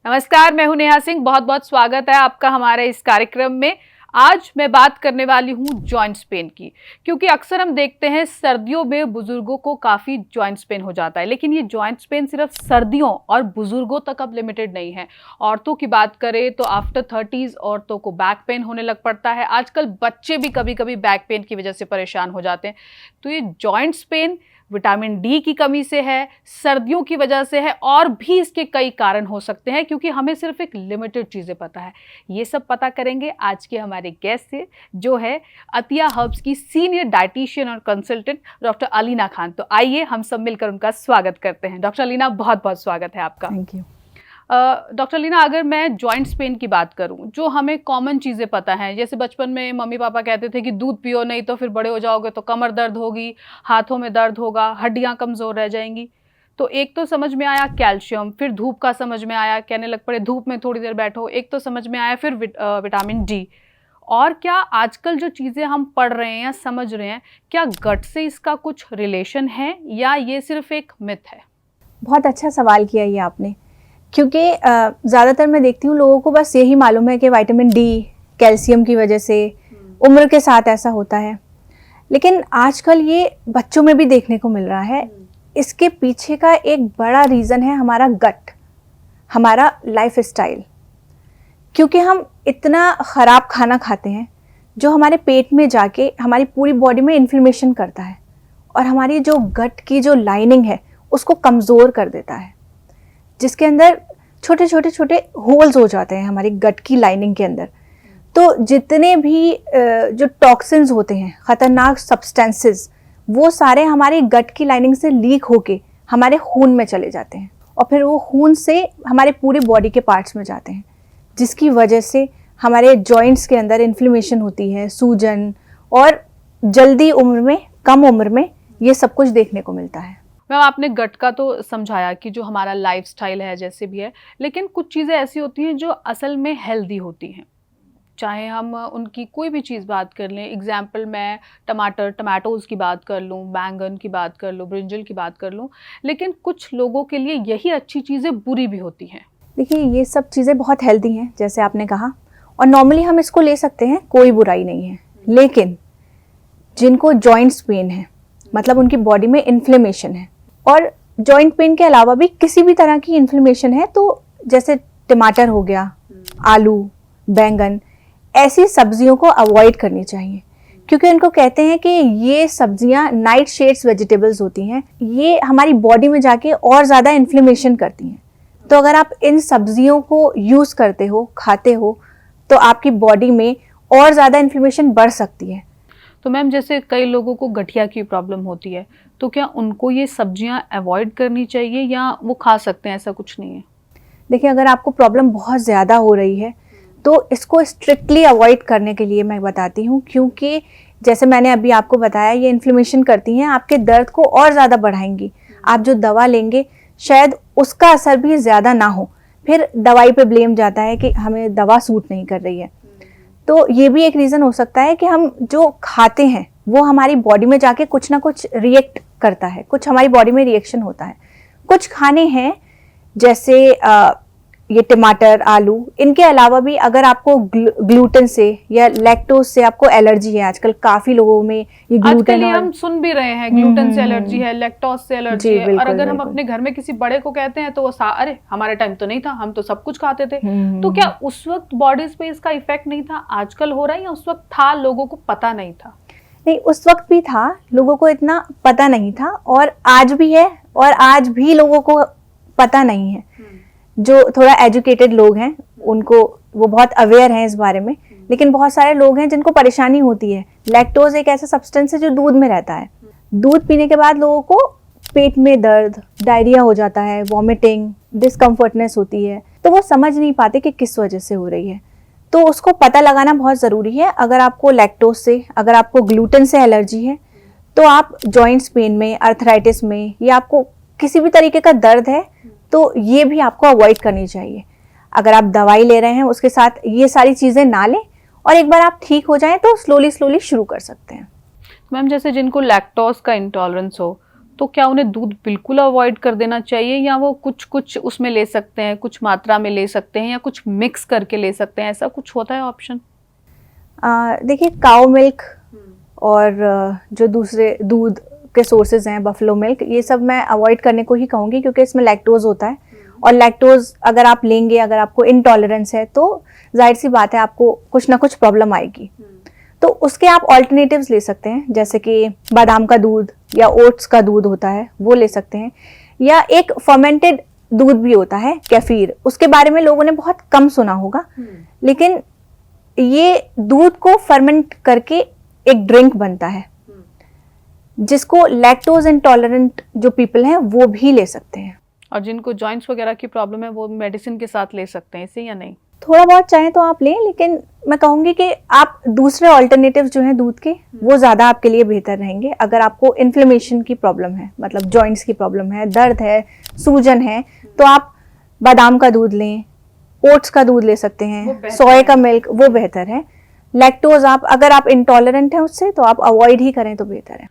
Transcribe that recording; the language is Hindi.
नमस्कार, मैं हूं नेहा सिंह। बहुत बहुत स्वागत है आपका हमारे इस कार्यक्रम में। आज मैं बात करने वाली हूं जॉइंट्स पेन की, क्योंकि अक्सर हम देखते हैं सर्दियों में बुजुर्गों को काफ़ी जॉइंट्स पेन हो जाता है। लेकिन ये जॉइंट्स पेन सिर्फ सर्दियों और बुजुर्गों तक अब लिमिटेड नहीं है। औरतों की बात करें तो आफ्टर 30s औरतों को बैक पेन होने लग पड़ता है। आजकल बच्चे भी कभी कभी बैक पेन की वजह से परेशान हो जाते हैं। तो ये जॉइंट्स पेन विटामिन डी की कमी से है, सर्दियों की वजह से है, और भी इसके कई कारण हो सकते हैं, क्योंकि हमें सिर्फ एक लिमिटेड चीज़ें पता है। ये सब पता करेंगे आज के हमारे गेस्ट से, जो है अतिया हर्ब्स की सीनियर डाइटिशियन और कंसल्टेंट डॉक्टर अलीना खान। तो आइए हम सब मिलकर उनका स्वागत करते हैं। डॉक्टर अलीना, बहुत बहुत स्वागत है आपका। Thank you. डॉक्टर लीना, अगर मैं जॉइंट्स पेन की बात करूं, जो हमें कॉमन चीज़ें पता हैं, जैसे बचपन में मम्मी पापा कहते थे कि दूध पियो, नहीं तो फिर बड़े हो जाओगे तो कमर दर्द होगी, हाथों में दर्द होगा, हड्डियां कमज़ोर रह जाएंगी। तो एक तो समझ में आया कैल्शियम, फिर धूप का समझ में आया, कहने लग पड़े धूप में थोड़ी देर बैठो। एक तो समझ में आया फिर विटामिन डी। और क्या आजकल जो चीज़ें हम पढ़ रहे हैं या समझ रहे हैं, क्या गट से इसका कुछ रिलेशन है या ये सिर्फ एक मिथ है? बहुत अच्छा सवाल किया ये आपने, क्योंकि ज़्यादातर मैं देखती हूँ लोगों को बस यही मालूम है कि विटामिन डी, कैल्शियम की वजह से उम्र के साथ ऐसा होता है। लेकिन आजकल ये बच्चों में भी देखने को मिल रहा है। इसके पीछे का एक बड़ा रीज़न है हमारा गट, हमारा लाइफ स्टाइल। क्योंकि हम इतना ख़राब खाना खाते हैं जो हमारे पेट में जाके हमारी पूरी बॉडी में इन्फ्लेमेशन करता है, और हमारी जो गट की जो लाइनिंग है उसको कमज़ोर कर देता है, जिसके अंदर छोटे छोटे छोटे होल्स हो जाते हैं हमारी गट की लाइनिंग के अंदर। तो जितने भी जो टॉक्सिन्स होते हैं, ख़तरनाक सब्सटेंसेस, वो सारे हमारे गट की लाइनिंग से लीक होके हमारे खून में चले जाते हैं, और फिर वो खून से हमारे पूरे बॉडी के पार्ट्स में जाते हैं, जिसकी वजह से हमारे जॉइंट्स के अंदर इन्फ्लेमेशन होती है, सूजन, और जल्दी उम्र में, कम उम्र में ये सब कुछ देखने को मिलता है। मैम, आपने गट का तो समझाया कि जो हमारा लाइफस्टाइल है जैसे भी है, लेकिन कुछ चीज़ें ऐसी होती हैं जो असल में हेल्दी होती हैं। चाहे हम उनकी कोई भी चीज़ बात कर लें, एग्जाम्पल मैं टमाटोज़ की बात कर लूँ, बैंगन की बात कर लूँ, ब्रिंजल की बात कर लूँ, लेकिन कुछ लोगों के लिए यही अच्छी चीज़ें बुरी भी होती हैं। देखिए, ये सब चीज़ें बहुत हेल्दी हैं जैसे आपने कहा, और नॉर्मली हम इसको ले सकते हैं, कोई बुराई नहीं है। लेकिन जिनको जॉइंट्स पेन है, मतलब उनकी बॉडी में इन्फ्लेमेशन है, और जॉइंट पेन के अलावा भी किसी भी तरह की इन्फ्लेमेशन है, तो जैसे टमाटर हो गया, आलू, बैंगन, ऐसी सब्जियों को अवॉइड करनी चाहिए, क्योंकि उनको कहते हैं कि ये सब्जियां नाइट शेड्स वेजिटेबल्स होती हैं, ये हमारी बॉडी में जाके और ज़्यादा इन्फ्लेमेशन करती हैं। तो अगर आप इन सब्जियों को यूज़ करते हो, खाते हो, तो आपकी बॉडी में और ज़्यादा इन्फ्लेमेशन बढ़ सकती है। तो मैम, जैसे कई लोगों को गठिया की प्रॉब्लम होती है, तो क्या उनको ये सब्जियां अवॉइड करनी चाहिए या वो खा सकते हैं, ऐसा कुछ नहीं है? देखिए, अगर आपको प्रॉब्लम बहुत ज़्यादा हो रही है तो इसको स्ट्रिक्टली अवॉइड करने के लिए मैं बताती हूँ, क्योंकि जैसे मैंने अभी आपको बताया, ये इन्फ्लेमेशन करती हैं, आपके दर्द को और ज़्यादा बढ़ाएंगी। आप जो दवा लेंगे शायद उसका असर भी ज़्यादा ना हो, फिर दवाई पे ब्लेम जाता है कि हमें दवा सूट नहीं कर रही है। तो ये भी एक रीज़न हो सकता है कि हम जो खाते हैं वो हमारी बॉडी में जाके कुछ ना कुछ रिएक्ट करता है, कुछ हमारी बॉडी में रिएक्शन होता है। कुछ खाने हैं जैसे ये टमाटर, आलू, इनके अलावा भी अगर आपको ग्लूटेन से या लैक्टोज से आपको एलर्जी है, आजकल काफ़ी लोगों में ये ग्लूटेन, और हम सुन भी रहे हैं ग्लूटेन से एलर्जी है, लैक्टोज से एलर्जी है, और अगर हम अपने घर में किसी बड़े को कहते हैं तो वो अरे हमारे टाइम तो नहीं था, हम तो सब कुछ खाते थे। तो क्या उस वक्त बॉडीज पे इसका इफेक्ट नहीं था? आजकल हो रहा है या उस वक्त था, लोगों को पता नहीं था? नहीं, उस वक्त भी था, लोगों को इतना पता नहीं था, और आज भी है, और आज भी लोगों को पता नहीं है। जो थोड़ा एजुकेटेड लोग हैं उनको, वो बहुत अवेयर हैं इस बारे में, लेकिन बहुत सारे लोग हैं जिनको परेशानी होती है। लैक्टोज एक ऐसा सब्सटेंस है जो दूध में रहता है। दूध पीने के बाद लोगों को पेट में दर्द, डायरिया हो जाता है, वॉमिटिंग, डिस्कम्फर्टनेस होती है, तो वो समझ नहीं पाते कि किस वजह से हो रही है। तो उसको पता लगाना बहुत ज़रूरी है। अगर आपको लैक्टोज से, अगर आपको ग्लूटेन से एलर्जी है, तो आप जॉइंट्स पेन में, अर्थराइटिस में, या आपको किसी भी तरीके का दर्द है, तो ये भी आपको अवॉइड करनी चाहिए। अगर आप दवाई ले रहे हैं उसके साथ ये सारी चीज़ें ना लें, और एक बार आप ठीक हो जाएं तो स्लोली शुरू कर सकते हैं। मैम, जैसे जिनको लैक्टोज का इंटॉलरेंस हो, तो क्या उन्हें दूध बिल्कुल अवॉइड कर देना चाहिए, या वो कुछ कुछ उसमें ले सकते हैं, कुछ मात्रा में ले सकते हैं, या कुछ मिक्स करके ले सकते हैं, ऐसा कुछ होता है ऑप्शन? देखिए, काउ मिल्क और जो दूसरे दूध के सोर्सेज हैं, बफलो मिल्क, ये सब मैं अवॉइड करने को ही कहूँगी, क्योंकि इसमें लैक्टोज होता है, और लैक्टोज अगर आप लेंगे, अगर आपको इंटॉलरेंस है, तो जाहिर सी बात है आपको कुछ ना कुछ प्रॉब्लम आएगी। तो उसके आप ऑल्टरनेटिव्स ले सकते हैं, जैसे कि बादाम का दूध या ओट्स का दूध होता है, वो ले सकते हैं, या एक फर्मेंटेड दूध भी होता है, केफीर। उसके बारे में लोगों ने बहुत कम सुना होगा, लेकिन ये दूध को फर्मेंट करके एक ड्रिंक बनता है, जिसको लैक्टोज इंटॉलरेंट जो पीपल हैं वो भी ले सकते हैं। और जिनको जॉइंट्स वगैरह की प्रॉब्लम है वो मेडिसिन के साथ ले सकते हैं इसे, या नहीं? थोड़ा बहुत चाहें तो आप लें, लेकिन मैं कहूँगी कि आप दूसरे ऑल्टरनेटिव्स जो हैं दूध के, वो ज़्यादा आपके लिए बेहतर रहेंगे। अगर आपको इन्फ्लेमेशन की प्रॉब्लम है, मतलब जॉइंट्स की प्रॉब्लम है, दर्द है, सूजन है, तो आप बादाम का दूध लें, ओट्स का दूध ले सकते हैं, सोया का मिल्क, वो बेहतर है। लैक्टोज अगर आप इंटॉलरेंट हैं उससे, तो आप अवॉइड ही करें तो बेहतर है।